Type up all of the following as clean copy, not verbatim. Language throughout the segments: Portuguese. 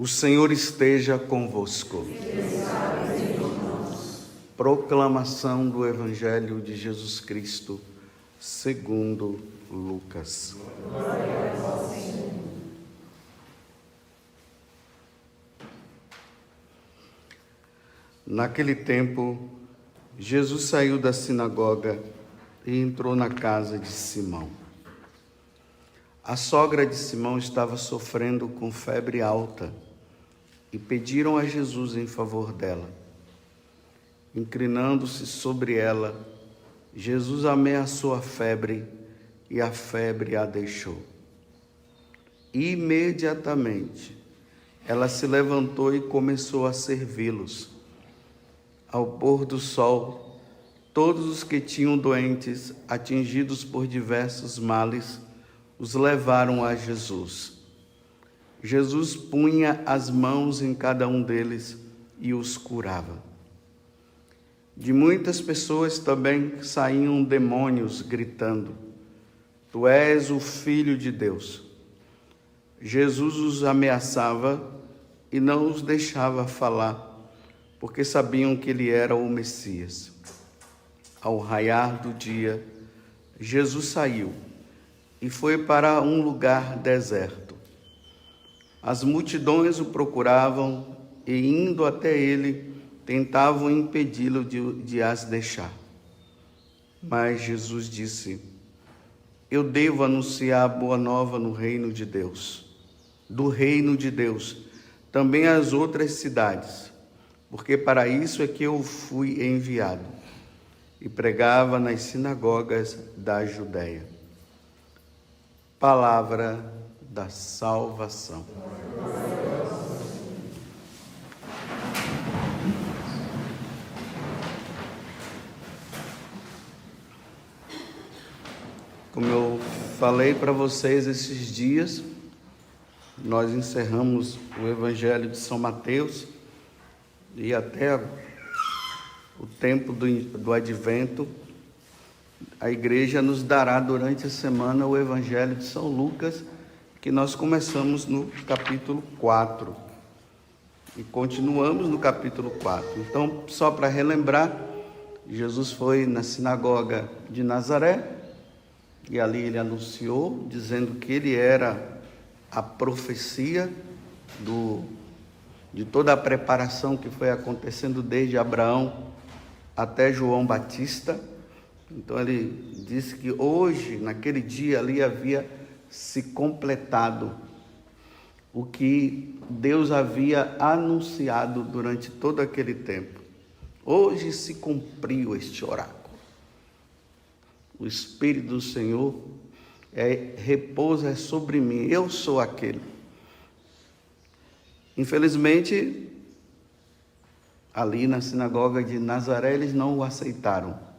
O Senhor esteja convosco. Proclamação do Evangelho de Jesus Cristo, segundo Lucas. Glória a vós, Senhor. Naquele tempo, Jesus saiu da sinagoga e entrou na casa de Simão. A sogra de Simão estava sofrendo com febre alta e pediram a Jesus em favor dela. Inclinando-se sobre ela, Jesus ameaçou a febre e a febre a deixou. Imediatamente, ela se levantou e começou a servi-los. Ao pôr do sol, todos os que tinham doentes, atingidos por diversos males, os levaram a Jesus. Jesus punha as mãos em cada um deles e os curava. De muitas pessoas também saíam demônios gritando: Tu és o Filho de Deus. Jesus os ameaçava e não os deixava falar, porque sabiam que ele era o Messias. Ao raiar do dia, Jesus saiu e foi para um lugar deserto. As multidões o procuravam e, indo até ele, tentavam impedi-lo de as deixar. Mas Jesus disse: Eu devo anunciar a boa nova no reino de Deus, do reino de Deus, também às outras cidades, porque para isso é que eu fui enviado. E pregava nas sinagogas da Judéia. Palavra da salvação. Como eu falei para vocês esses dias, nós encerramos o Evangelho de São Mateus e até o tempo do Advento, a igreja nos dará durante a semana o Evangelho de São Lucas, que nós começamos no capítulo 4 e continuamos no capítulo 4. Então, só para relembrar, Jesus foi na sinagoga de Nazaré e ali ele anunciou, dizendo que ele era a profecia de toda a preparação que foi acontecendo desde Abraão até João Batista. Então ele disse que hoje, naquele dia ali, havia se completado o que Deus havia anunciado durante todo aquele tempo. Hoje se cumpriu este oráculo. O Espírito do Senhor repousa sobre mim, eu sou aquele. Infelizmente, ali na sinagoga de Nazaré, eles não o aceitaram.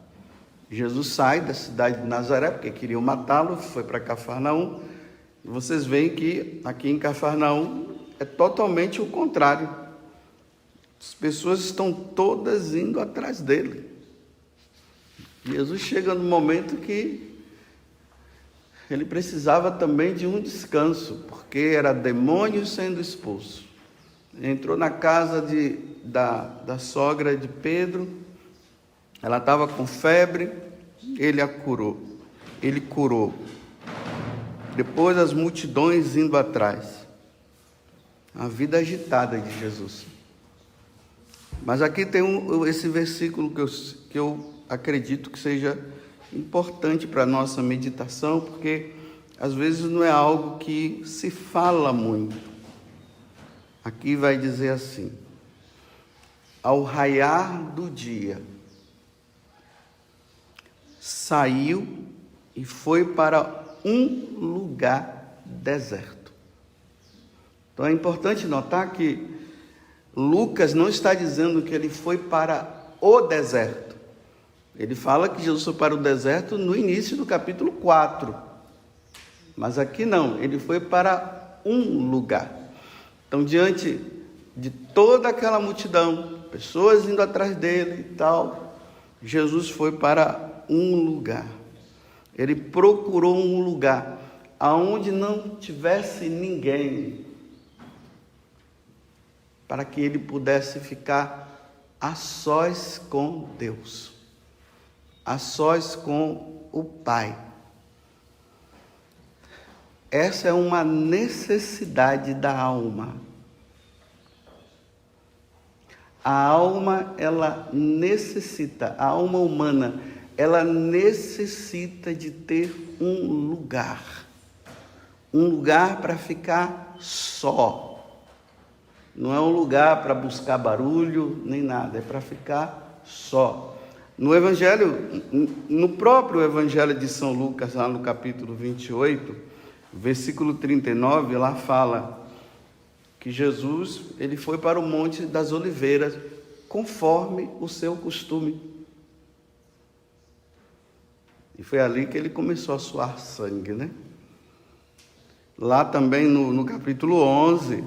Jesus sai da cidade de Nazaré, porque queriam matá-lo, foi para Cafarnaum. E vocês veem que aqui em Cafarnaum é totalmente o contrário. As pessoas estão todas indo atrás dele. Jesus chega no momento que ele precisava também de um descanso, porque era demônio sendo expulso. Entrou na casa da sogra de Pedro. Ela estava com febre, ele a curou, ele curou. Depois as multidões indo atrás. A vida agitada de Jesus. Mas aqui tem esse versículo que eu acredito que seja importante para a nossa meditação, porque às vezes não é algo que se fala muito. Aqui vai dizer assim: ao raiar do dia, saiu e foi para um lugar deserto. Então é importante notar que Lucas não está dizendo que ele foi para o deserto. Ele fala que Jesus foi para o deserto no início do capítulo 4. Mas aqui não, ele foi para um lugar. Então, diante de toda aquela multidão, pessoas indo atrás dele e tal, Jesus foi para um lugar. Ele procurou um lugar aonde não tivesse ninguém. para que ele pudesse ficar a sós com Deus, a sós com o Pai. Essa é uma necessidade da alma. A alma, ela necessita, a alma humana, ela necessita de ter um lugar para ficar só. Não é um lugar para buscar barulho, nem nada, é para ficar só. No Evangelho, no próprio Evangelho de São Lucas, lá no capítulo 28, versículo 39, lá fala que Jesus, ele foi para o Monte das Oliveiras, conforme o seu costume. E foi ali que ele começou a suar sangue, né? Lá também no capítulo 11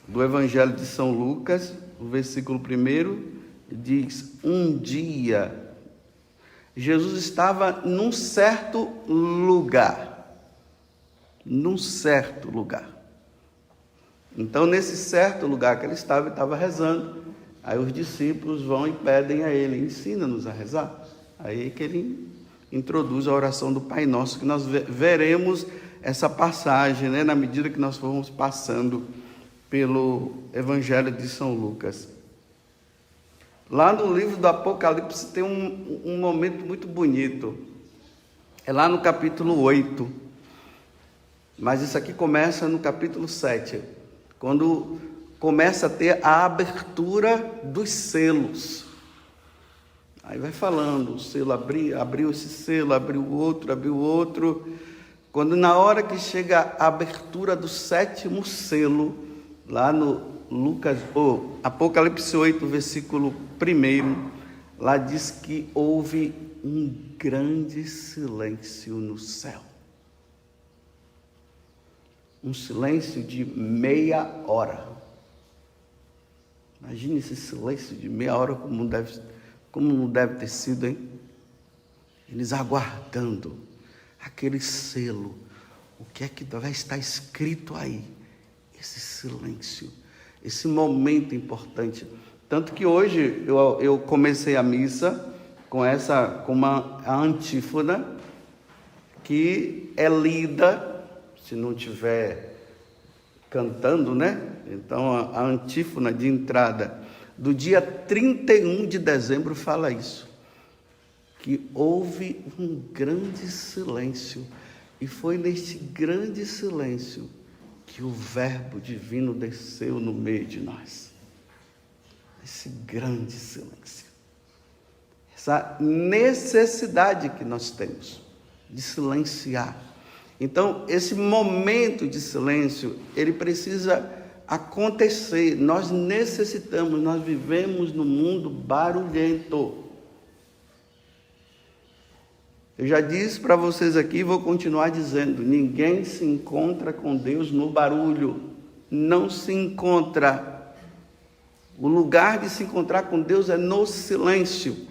do Evangelho de São Lucas, o versículo 1, diz: um dia, Jesus estava num certo lugar. Então, nesse certo lugar que ele estava rezando. Aí os discípulos vão e pedem a ele: ensina-nos a rezar. Aí que ele introduz a oração do Pai Nosso, que nós veremos essa passagem, né, na medida que nós formos passando pelo Evangelho de São Lucas. Lá no livro do Apocalipse tem um momento muito bonito. É lá no capítulo 8. Mas isso aqui começa no capítulo 7. Quando começa a ter a abertura dos selos. Aí vai falando, o selo abriu esse selo, abriu o outro. Quando na hora que chega a abertura do 7º selo, lá no Apocalipse 8, versículo 1, lá diz que houve um grande silêncio no céu. Um silêncio de meia hora. Imagine esse silêncio de meia hora, como não deve ter sido, hein? Eles aguardando aquele selo. O que é que vai estar escrito aí? Esse silêncio, esse momento importante. Tanto que hoje eu comecei a missa com a antífona, que é lida, se não tiver cantando, né? Então, a antífona de entrada do dia 31 de dezembro fala isso, que houve um grande silêncio, e foi neste grande silêncio que o Verbo divino desceu no meio de nós. Esse grande silêncio, essa necessidade que nós temos de silenciar. Então, esse momento de silêncio, ele precisa acontecer. Nós necessitamos, nós vivemos num mundo barulhento. Eu já disse para vocês aqui, vou continuar dizendo: ninguém se encontra com Deus no barulho. Não se encontra. O lugar de se encontrar com Deus é no silêncio.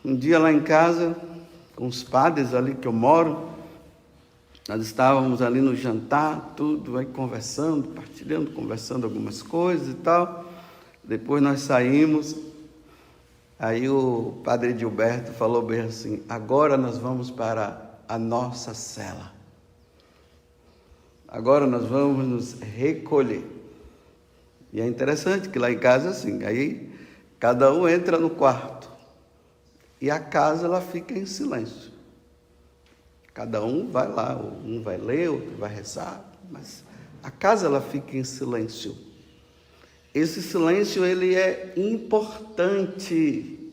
Um dia lá em casa, com os padres ali que eu moro, nós estávamos ali no jantar, tudo, aí conversando, partilhando, conversando algumas coisas e tal. Depois nós saímos, aí o padre Gilberto falou bem assim: agora nós vamos para a nossa cela. Agora nós vamos nos recolher. E é interessante que lá em casa é assim, aí cada um entra no quarto e a casa ela fica em silêncio. Cada um vai lá, um vai ler, outro vai rezar, mas a casa ela fica em silêncio. Esse silêncio ele é importante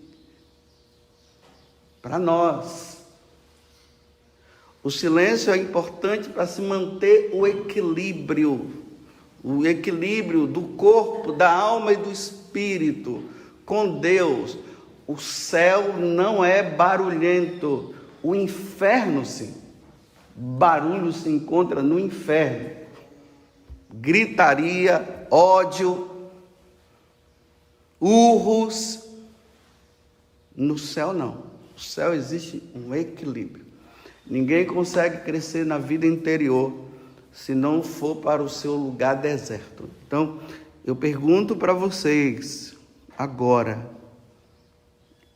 para nós. O silêncio é importante para se manter o equilíbrio do corpo, da alma e do espírito com Deus. O céu não é barulhento, o inferno sim. Barulho se encontra no inferno. Gritaria, ódio, urros. No céu não. No céu existe um equilíbrio. Ninguém consegue crescer na vida interior se não for para o seu lugar deserto. Então, eu pergunto para vocês agora,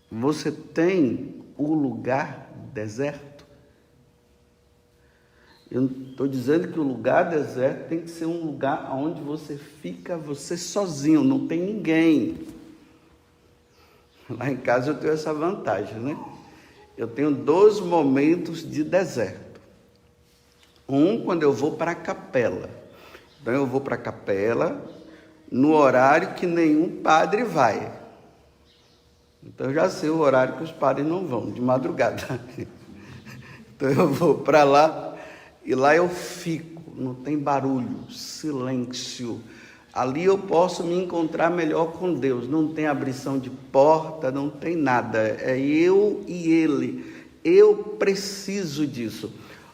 você tem o lugar deserto? Eu estou dizendo que o lugar deserto tem que ser um lugar onde você fica, você sozinho, não tem ninguém. Lá em casa eu tenho essa vantagem, né? Eu tenho 2 momentos de deserto. Um, quando eu vou para a capela. Então eu vou para a capela no horário que nenhum padre vai. Então eu já sei o horário que os padres não vão, de madrugada. Então eu vou para lá e lá eu fico, não tem barulho, silêncio. Ali eu posso me encontrar melhor com Deus, não tem abrição de porta, não tem nada, é eu e Ele. Eu preciso disso.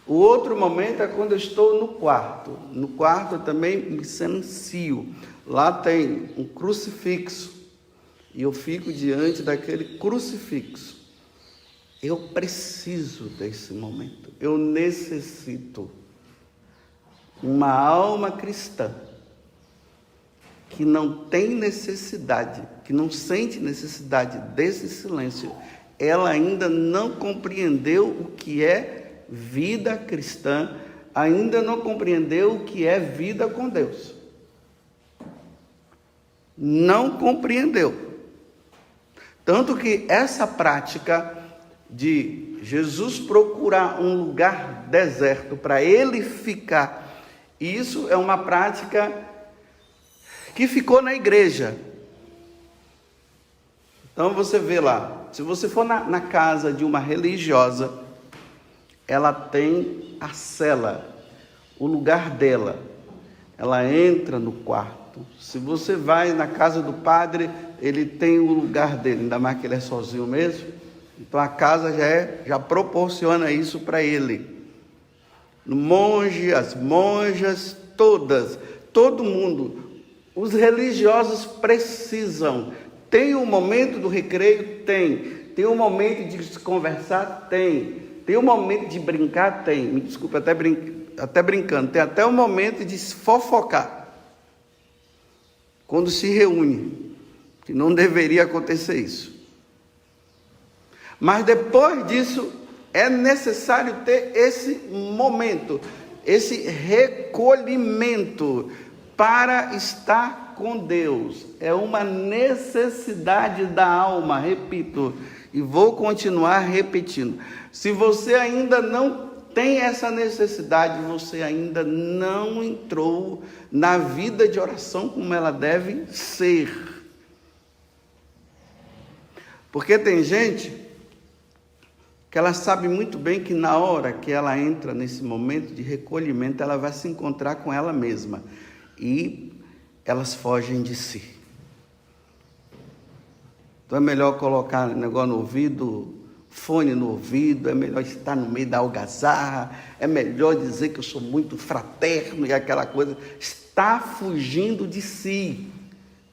O outro momento é quando eu estou no quarto. No quarto eu também me silencio. Lá tem um crucifixo e eu fico diante daquele crucifixo. Eu preciso desse momento, eu necessito. Uma alma cristã que não tem necessidade, que não sente necessidade desse silêncio, ela ainda não compreendeu o que é vida cristã, ainda não compreendeu o que é vida com Deus. Não compreendeu. Tanto que essa prática de Jesus procurar um lugar deserto para ele ficar, isso é uma prática que ficou na igreja. Então você vê lá, se você for na casa de uma religiosa, ela tem a cela, o lugar dela, ela entra no quarto. Se você vai na casa do padre, ele tem o lugar dele, ainda mais que ele é sozinho mesmo, então a casa já proporciona isso para ele. O monge, as monjas, todo mundo, os religiosos precisam. Tem um momento do recreio? Tem um momento de se conversar? Tem um momento de brincar? Tem. Me desculpe, até brincando. Tem até um momento de se fofocar. Quando se reúne, que não deveria acontecer isso. Mas depois disso, é necessário ter esse momento, esse recolhimento para estar com Deus. É uma necessidade da alma, repito, e vou continuar repetindo. Se você ainda não tem essa necessidade, você ainda não entrou na vida de oração como ela deve ser. Porque tem gente que ela sabe muito bem que na hora que ela entra nesse momento de recolhimento, ela vai se encontrar com ela mesma. E elas fogem de si. Então é melhor colocar negócio no ouvido, fone no ouvido, é melhor estar no meio da algazarra, é melhor dizer que eu sou muito fraterno e aquela coisa. Está fugindo de si.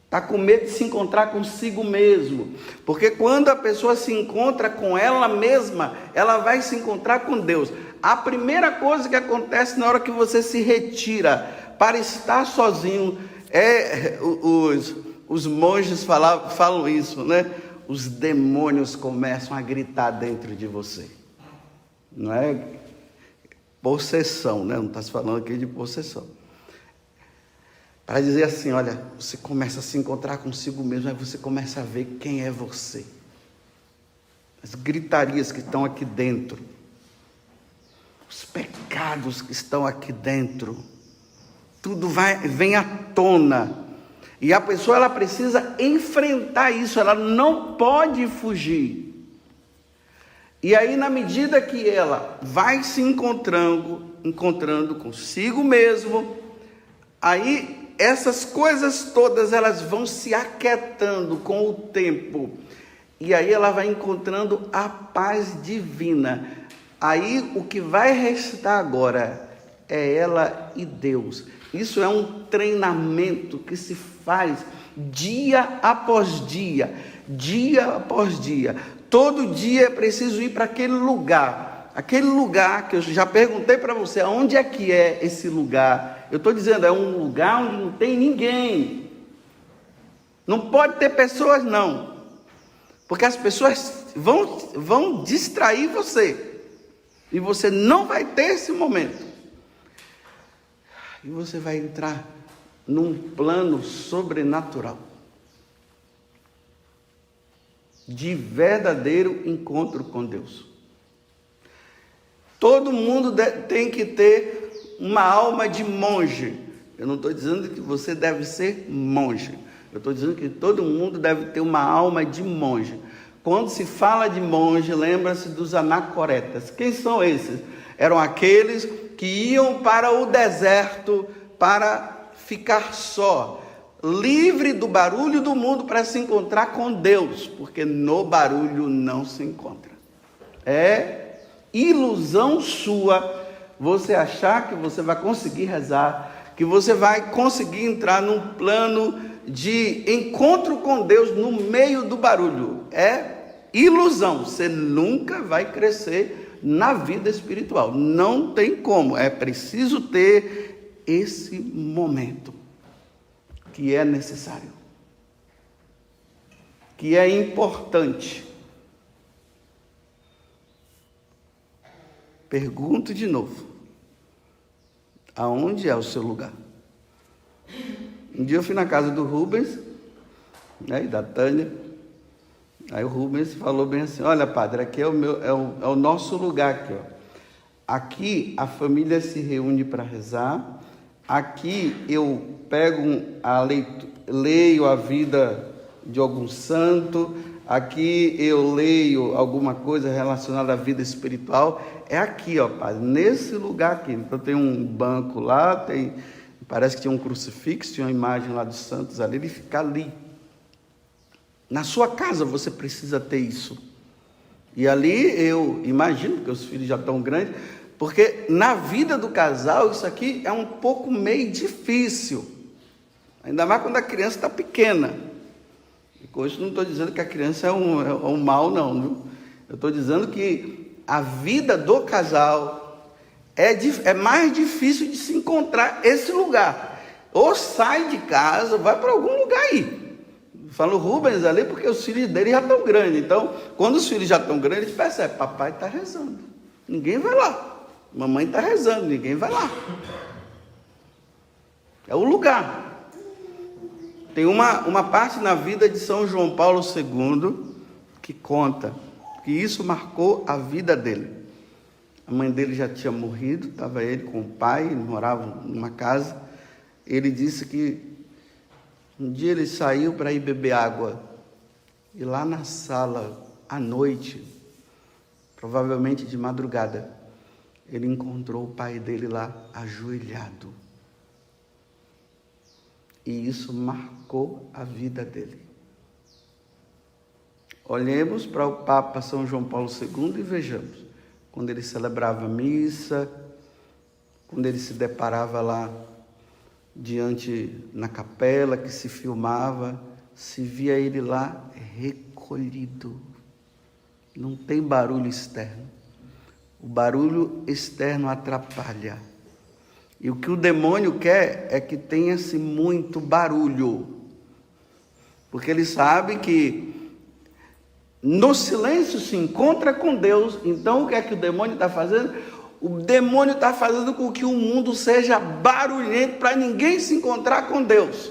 Está com medo de se encontrar consigo mesmo. Porque quando a pessoa se encontra com ela mesma, ela vai se encontrar com Deus. A primeira coisa que acontece na hora que você se retira para estar sozinho, os monges falam isso, né? Os demônios começam a gritar dentro de você. Não é possessão, né? Não está se falando aqui de possessão. Para dizer assim, olha, você começa a se encontrar consigo mesmo, aí você começa a ver quem é você. As gritarias que estão aqui dentro, os pecados que estão aqui dentro, tudo vem à tona. E a pessoa ela precisa enfrentar isso, ela não pode fugir. E aí, na medida que ela vai se encontrando consigo mesmo, aí essas coisas todas elas vão se aquietando com o tempo. E aí ela vai encontrando a paz divina. Aí o que vai restar agora é ela e Deus. Isso é um treinamento que se faz dia após dia, dia após dia. Todo dia é preciso ir para aquele lugar aquele lugar que eu já perguntei para você, aonde é que é esse lugar? Eu estou dizendo, é um lugar onde não tem ninguém. Não pode ter pessoas, não. Porque as pessoas vão distrair você. E você não vai ter esse momento. E você vai entrar num plano sobrenatural. De verdadeiro encontro com Deus. Todo mundo tem que ter uma alma de monge. Eu não estou dizendo que você deve ser monge. Eu estou dizendo que todo mundo deve ter uma alma de monge. Quando se fala de monge, lembra-se dos anacoretas. Quem são esses? Eram aqueles que iam para o deserto para ficar só, livre do barulho do mundo para se encontrar com Deus, porque no barulho não se encontra. É ilusão sua você achar que você vai conseguir rezar, que você vai conseguir entrar num plano de encontro com Deus no meio do barulho. É ilusão, você nunca vai crescer na vida espiritual, não tem como, é preciso ter esse momento que é necessário, que é importante. Pergunto de novo, aonde é o seu lugar? Um dia eu fui na casa do Rubens, né, e da Tânia. Aí o Rubens falou bem assim, olha padre, aqui é o nosso lugar aqui, ó. Aqui a família se reúne para rezar, aqui eu pego leio a vida de algum santo, aqui eu leio alguma coisa relacionada à vida espiritual, é aqui, ó padre, nesse lugar aqui. Então tem um banco lá, parece que tinha um crucifixo, tinha uma imagem lá dos santos ali, ele fica ali. Na sua casa você precisa ter isso. E ali eu imagino, porque os filhos já estão grandes, porque na vida do casal isso aqui é um pouco meio difícil. Ainda mais quando a criança está pequena. E com isso não estou dizendo que a criança é um mal, não. Viu? Eu estou dizendo que a vida do casal é mais difícil de se encontrar esse lugar. Ou sai de casa, vai para algum lugar aí. Falo Rubens ali porque os filhos dele já estão grandes. Então, quando os filhos já estão grandes, eles percebem, papai está rezando. Ninguém vai lá. Mamãe está rezando, ninguém vai lá. É o lugar. Tem uma parte na vida de São João Paulo II que conta que isso marcou a vida dele. A mãe dele já tinha morrido, estava ele com o pai, moravam numa casa. Ele disse que um dia ele saiu para ir beber água, e lá na sala, à noite, provavelmente de madrugada, ele encontrou o pai dele lá, ajoelhado. E isso marcou a vida dele. Olhemos para o Papa São João Paulo II e vejamos, quando ele celebrava a missa, quando ele se deparava lá, na capela, que se filmava, se via ele lá recolhido. Não tem barulho externo. O barulho externo atrapalha. E o que o demônio quer é que tenha-se muito barulho. Porque ele sabe que no silêncio se encontra com Deus. Então o que é que o demônio está fazendo? O demônio está fazendo com que o mundo seja barulhento para ninguém se encontrar com Deus.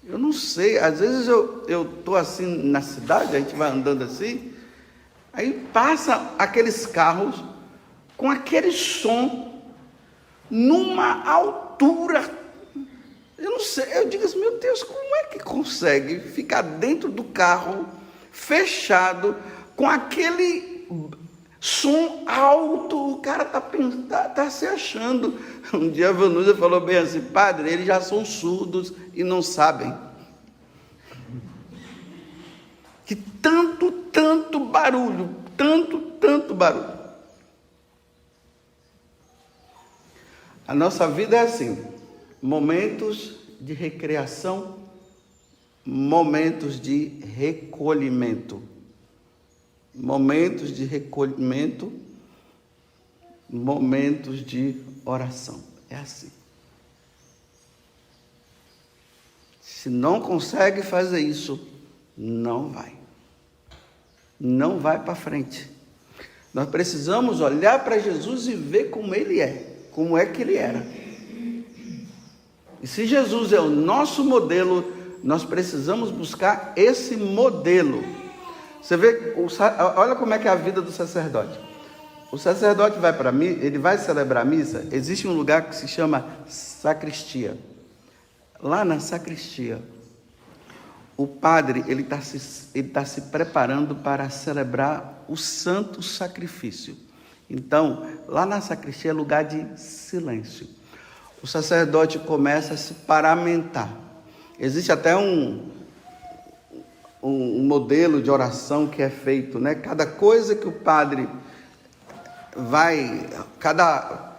Eu não sei, às vezes eu estou assim na cidade, a gente vai andando assim, aí passa aqueles carros com aquele som numa altura. Eu não sei, eu digo assim, meu Deus, como é que consegue ficar dentro do carro, fechado, com aquele som alto? O cara tá se achando. Um dia a Vanusa falou bem assim, padre, eles já são surdos e não sabem. Que tanto barulho, tanto barulho. A nossa vida é assim, momentos de recreação, momentos de recolhimento. momentos de recolhimento, momentos de oração. É assim. Se não consegue fazer isso, não vai. Não vai para frente. Nós precisamos olhar para Jesus e ver como Ele é, como é que Ele era. E se Jesus é o nosso modelo, nós precisamos buscar esse modelo. Você vê, olha como é que é a vida do sacerdote. O sacerdote vai para missa, ele vai celebrar a missa, existe um lugar que se chama sacristia. Lá na sacristia, o padre ele tá se preparando para celebrar o santo sacrifício. Então, lá na sacristia é lugar de silêncio. O sacerdote começa a se paramentar. Existe até um modelo de oração que é feito, né? Cada coisa que o padre cada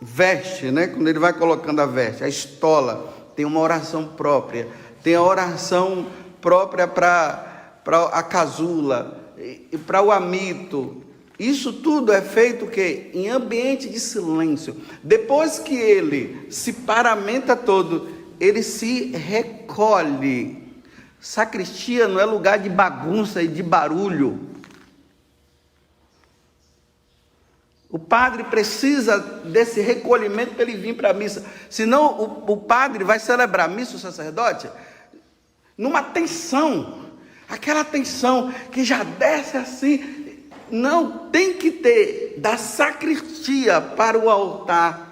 veste, né? Quando ele vai colocando a veste, a estola, tem uma oração própria. Tem a oração própria para a casula e para o amito. Isso tudo é feito em ambiente de silêncio. Depois que ele se paramenta todo, ele se recolhe. Sacristia não é lugar de bagunça e de barulho. O padre precisa desse recolhimento para ele vir para a missa. Senão o padre vai celebrar a missa, o sacerdote, numa tensão. Aquela tensão que já desce assim. Não, tem que ter da sacristia para o altar,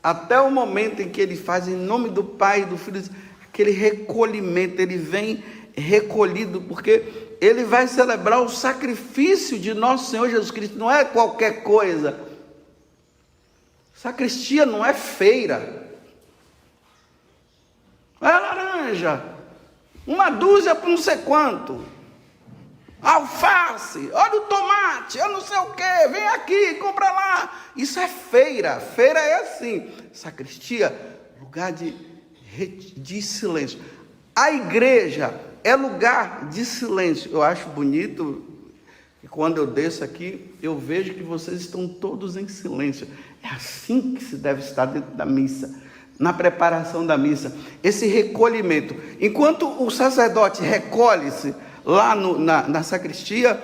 até o momento em que ele faz em nome do Pai e do Filho, aquele recolhimento, ele vem recolhido, porque ele vai celebrar o sacrifício de nosso Senhor Jesus Cristo, não é qualquer coisa. Sacristia não é feira, é laranja, uma dúzia por não sei quanto, alface, olha o tomate, eu não sei o que, vem aqui, compra lá. Isso é feira, feira é assim. Sacristia, lugar de silêncio. A igreja é lugar de silêncio. Eu acho bonito que quando eu desço aqui, eu vejo que vocês estão todos em silêncio. É assim que se deve estar dentro da missa, na preparação da missa. Esse recolhimento. Enquanto o sacerdote recolhe-se lá na sacristia,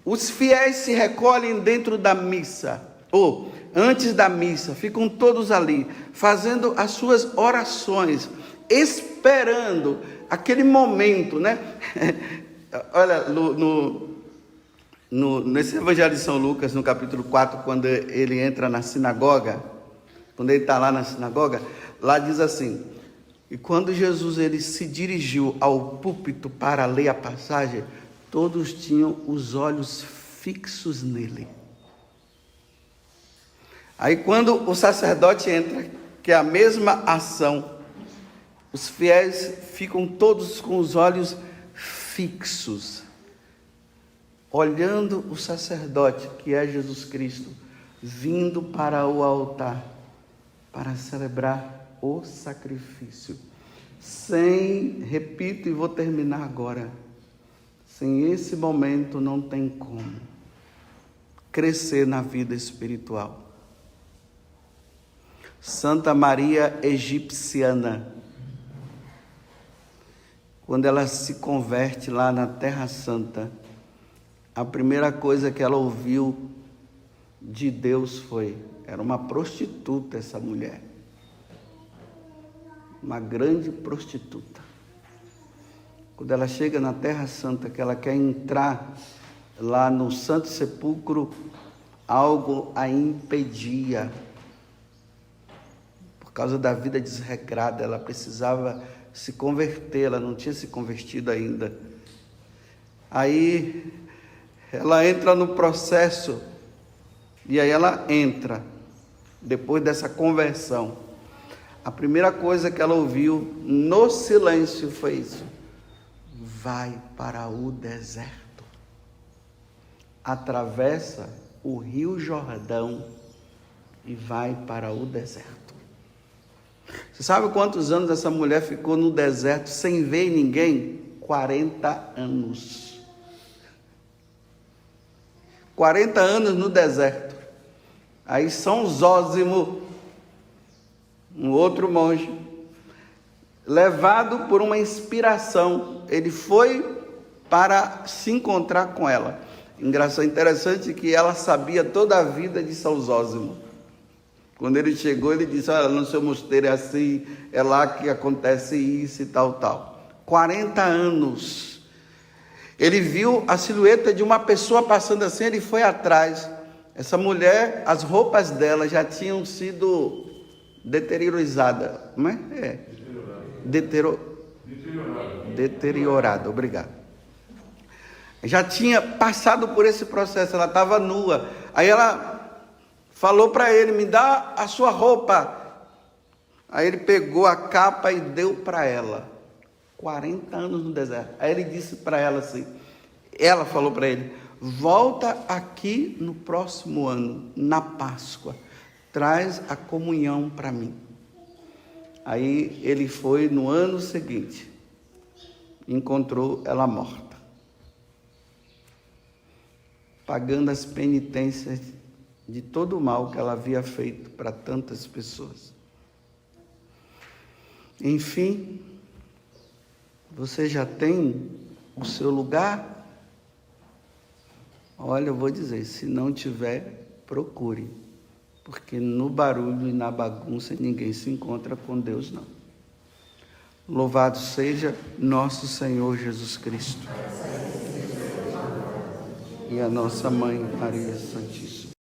os fiéis se recolhem dentro da missa, ou antes da missa, ficam todos ali, fazendo as suas orações, esperando aquele momento, né? Olha, nesse Evangelho de São Lucas, no capítulo 4, quando ele entra na sinagoga, quando ele está lá na sinagoga, lá diz assim: e quando Jesus ele se dirigiu ao púlpito para ler a passagem, todos tinham os olhos fixos nele. Aí quando o sacerdote entra, que é a mesma ação, os fiéis ficam todos com os olhos fixos, olhando o sacerdote, que é Jesus Cristo, vindo para o altar, para celebrar o sacrifício. Repito e vou terminar agora, sem esse momento não tem como crescer na vida espiritual. Santa Maria Egipciana, quando ela se converte lá na Terra Santa, a primeira coisa que ela ouviu de Deus era uma prostituta essa mulher, uma grande prostituta. Quando ela chega na Terra Santa, que ela quer entrar lá no Santo Sepulcro, algo a impedia. Por causa da vida desregrada, ela precisava se converter, ela não tinha se convertido ainda. Aí ela entra no processo, e aí ela entra, depois dessa conversão. A primeira coisa que ela ouviu no silêncio foi isso: vai para o deserto, atravessa o Rio Jordão e vai para o deserto. Você sabe quantos anos essa mulher ficou no deserto sem ver ninguém? 40 anos. 40 anos no deserto. Aí São Zósimo, um outro monge, levado por uma inspiração, ele foi para se encontrar com ela. Interessante que ela sabia toda a vida de São Zósimo. Quando ele chegou, ele disse: olha, no seu mosteiro é assim, é lá que acontece isso e tal. 40 anos. Ele viu a silhueta de uma pessoa passando assim, ele foi atrás. Essa mulher, as roupas dela já tinham sido deteriorizadas. Como é? Deteriorada, obrigado. Já tinha passado por esse processo, ela estava nua. Aí ela falou para ele: me dá a sua roupa. Aí ele pegou a capa e deu para ela. 40 anos no deserto. Aí ele disse para ela assim, ela falou para ele: volta aqui no próximo ano, na Páscoa, traz a comunhão para mim. Aí ele foi no ano seguinte, encontrou ela morta, pagando as penitências de todo o mal que ela havia feito para tantas pessoas. Enfim, você já tem o seu lugar? Olha, eu vou dizer, se não tiver, procure, porque no barulho e na bagunça ninguém se encontra com Deus, não. Louvado seja nosso Senhor Jesus Cristo e a nossa Mãe Maria Santíssima.